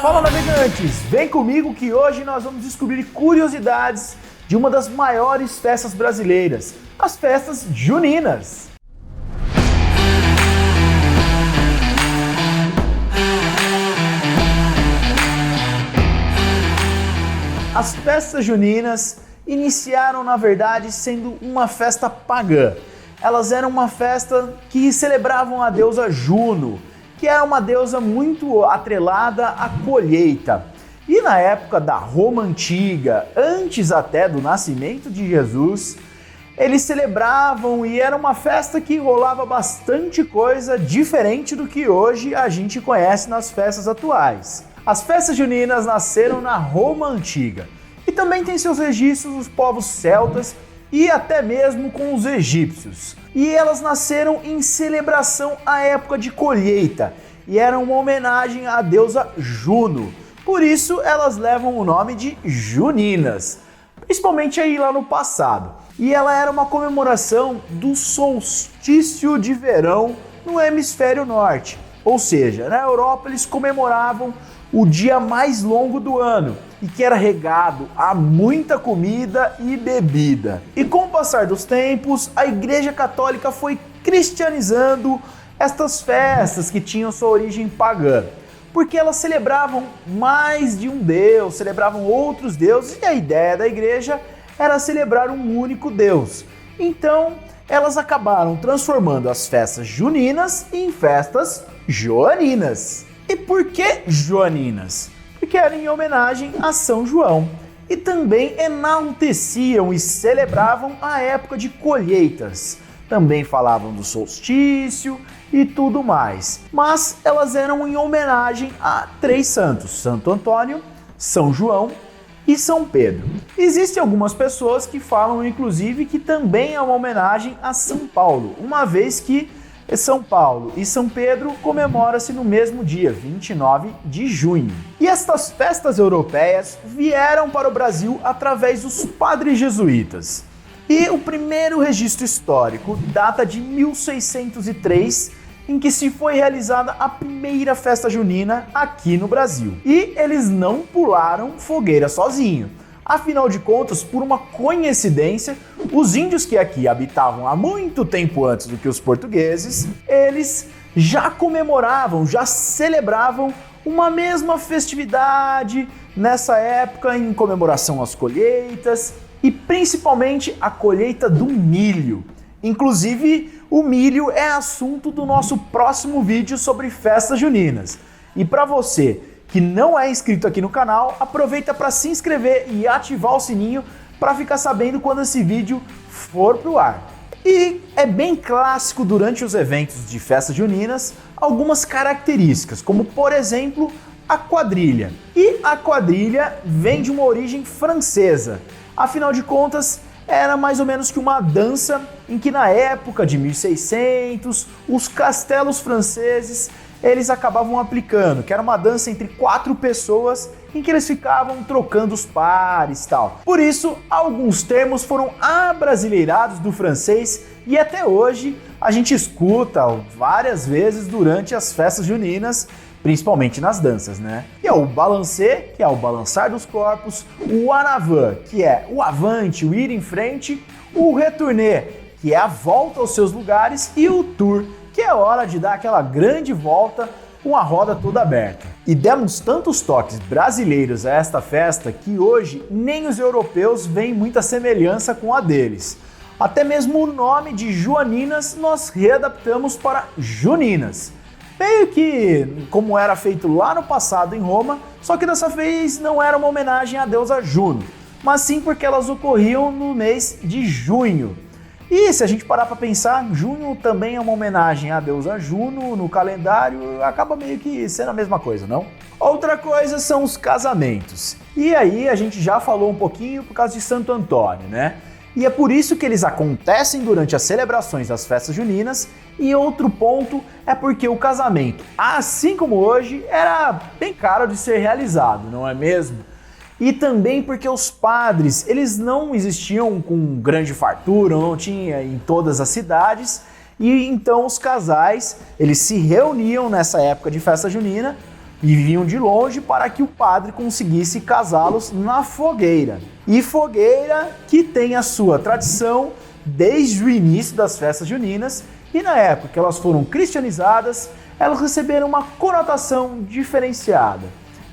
Fala, navegantes! Vem comigo que hoje nós vamos descobrir curiosidades de uma das maiores festas brasileiras, as festas juninas. As festas juninas iniciaram, na verdade, sendo uma festa pagã. Elas eram uma festa que celebravam a deusa Juno, que era uma deusa muito atrelada à colheita. E na época da Roma Antiga, antes até do nascimento de Jesus, eles celebravam e era uma festa que rolava bastante coisa diferente do que hoje a gente conhece nas festas atuais. As festas juninas nasceram na Roma Antiga e também tem seus registros nos povos celtas e até mesmo com os egípcios. E elas nasceram em celebração à época de colheita e eram uma homenagem à deusa Juno. Por isso elas levam o nome de juninas, principalmente aí lá no passado. E ela era uma comemoração do solstício de verão no hemisfério norte. Ou seja, na Europa eles comemoravam o dia mais longo do ano e que era regado a muita comida e bebida. E com o passar dos tempos, a Igreja Católica foi cristianizando estas festas que tinham sua origem pagã, porque elas celebravam mais de um deus, celebravam outros deuses e a ideia da igreja era celebrar um único Deus. Então, elas acabaram transformando as festas juninas em festas joaninas. E por que joaninas? Porque eram em homenagem a São João e também enalteciam e celebravam a época de colheitas. Também falavam do solstício e tudo mais. Mas elas eram em homenagem a três santos: Santo Antônio, São João e São Pedro. Existem algumas pessoas que falam, inclusive, que também é uma homenagem a São Paulo, uma vez que São Paulo e São Pedro comemora-se no mesmo dia, 29 de junho. E estas festas europeias vieram para o Brasil através dos padres jesuítas. E o primeiro registro histórico data de 1603, em que se foi realizada a primeira festa junina aqui no Brasil. E eles não pularam fogueira sozinho. Afinal de contas, por uma coincidência, os índios que aqui habitavam há muito tempo antes do que os portugueses, eles já comemoravam, já celebravam uma mesma festividade nessa época em comemoração às colheitas e principalmente a colheita do milho. Inclusive, o milho é assunto do nosso próximo vídeo sobre festas juninas. E para você que não é inscrito aqui no canal, aproveita para se inscrever e ativar o sininho para ficar sabendo quando esse vídeo for pro ar. E é bem clássico durante os eventos de festas juninas algumas características, como por exemplo a quadrilha. E a quadrilha vem de uma origem francesa. Afinal de contas, era mais ou menos que uma dança em que na época de 1600, os castelos franceses eles acabavam aplicando, que era uma dança entre 4 pessoas em que eles ficavam trocando os pares e tal. Por isso, alguns termos foram abrasileirados do francês e até hoje a gente escuta várias vezes durante as festas juninas, principalmente nas danças, né? E é o balancê, que é o balançar dos corpos, o anavan, que é o avante, o ir em frente, o retourné, que é a volta aos seus lugares, e o tour, que é hora de dar aquela grande volta com a roda toda aberta. E demos tantos toques brasileiros a esta festa que hoje nem os europeus veem muita semelhança com a deles. Até mesmo o nome de joaninas nós readaptamos para juninas. Meio que como era feito lá no passado em Roma, só que dessa vez não era uma homenagem à deusa Juno, mas sim porque elas ocorriam no mês de junho. E se a gente parar para pensar, junho também é uma homenagem à deusa Juno no calendário, acaba meio que sendo a mesma coisa, não? Outra coisa são os casamentos. E aí a gente já falou um pouquinho por causa de Santo Antônio, né? E é por isso que eles acontecem durante as celebrações das festas juninas. E outro ponto é porque o casamento, assim como hoje, era bem caro de ser realizado, não é mesmo? E também porque os padres, eles não existiam com grande fartura, não tinha em todas as cidades, e então os casais, eles se reuniam nessa época de festa junina e vinham de longe para que o padre conseguisse casá-los na fogueira. E fogueira que tem a sua tradição desde o início das festas juninas, e na época que elas foram cristianizadas, elas receberam uma conotação diferenciada.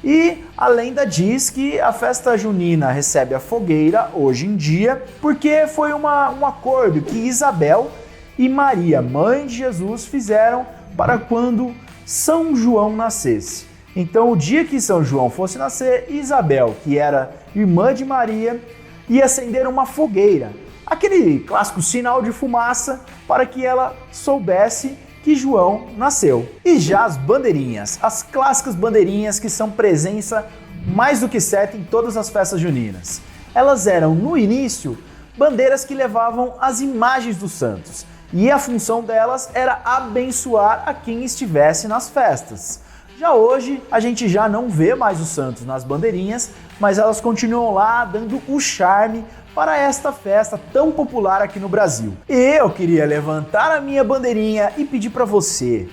E a lenda diz que a festa junina recebe a fogueira hoje em dia porque foi um acordo que Isabel e Maria, mãe de Jesus, fizeram para quando São João nascesse. Então, o dia que São João fosse nascer, Isabel, que era irmã de Maria, ia acender uma fogueira, aquele clássico sinal de fumaça para que ela soubesse que João nasceu. E já as bandeirinhas, as clássicas bandeirinhas que são presença mais do que certa em todas as festas juninas. Elas eram, no início, bandeiras que levavam as imagens dos santos, e a função delas era abençoar a quem estivesse nas festas. Já hoje, a gente já não vê mais os santos nas bandeirinhas, mas elas continuam lá dando o charme para esta festa tão popular aqui no Brasil. E eu queria levantar a minha bandeirinha e pedir para você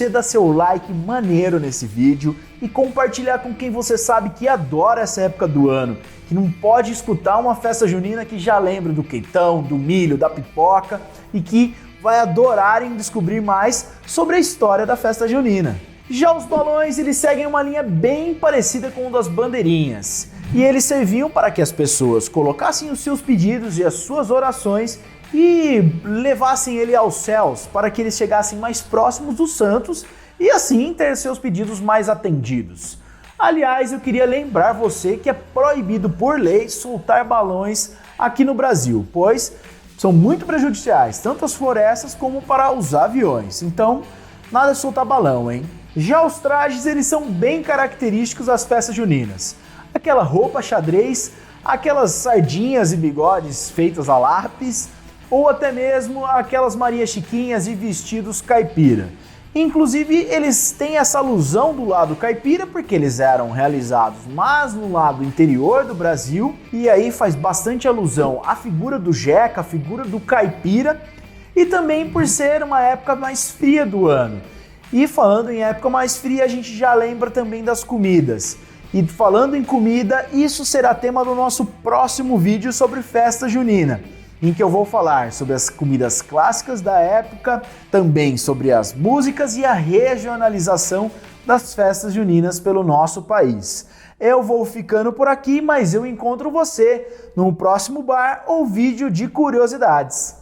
dar seu like maneiro nesse vídeo e compartilhar com quem você sabe que adora essa época do ano, que não pode escutar uma festa junina que já lembra do quentão, do milho, da pipoca e que vai adorarem descobrir mais sobre a história da festa junina. Já os balões, eles seguem uma linha bem parecida com o das bandeirinhas. E eles serviam para que as pessoas colocassem os seus pedidos e as suas orações e levassem ele aos céus para que eles chegassem mais próximos dos santos e assim ter seus pedidos mais atendidos. Aliás, eu queria lembrar você que é proibido por lei soltar balões aqui no Brasil, pois são muito prejudiciais, tanto às florestas como para os aviões. Então, nada de soltar balão, hein? Já os trajes, eles são bem característicos das festas juninas. Aquela roupa xadrez, aquelas sardinhas e bigodes feitas a lápis, ou até mesmo aquelas Maria Chiquinhas e vestidos caipira. Inclusive, eles têm essa alusão do lado caipira porque eles eram realizados mais no lado interior do Brasil, e aí faz bastante alusão à figura do jeca, à figura do caipira, e também por ser uma época mais fria do ano. E falando em época mais fria, a gente já lembra também das comidas. E falando em comida, isso será tema do nosso próximo vídeo sobre festa junina, em que eu vou falar sobre as comidas clássicas da época, também sobre as músicas e a regionalização das festas juninas pelo nosso país. Eu vou ficando por aqui, mas eu encontro você no próximo bar ou vídeo de curiosidades.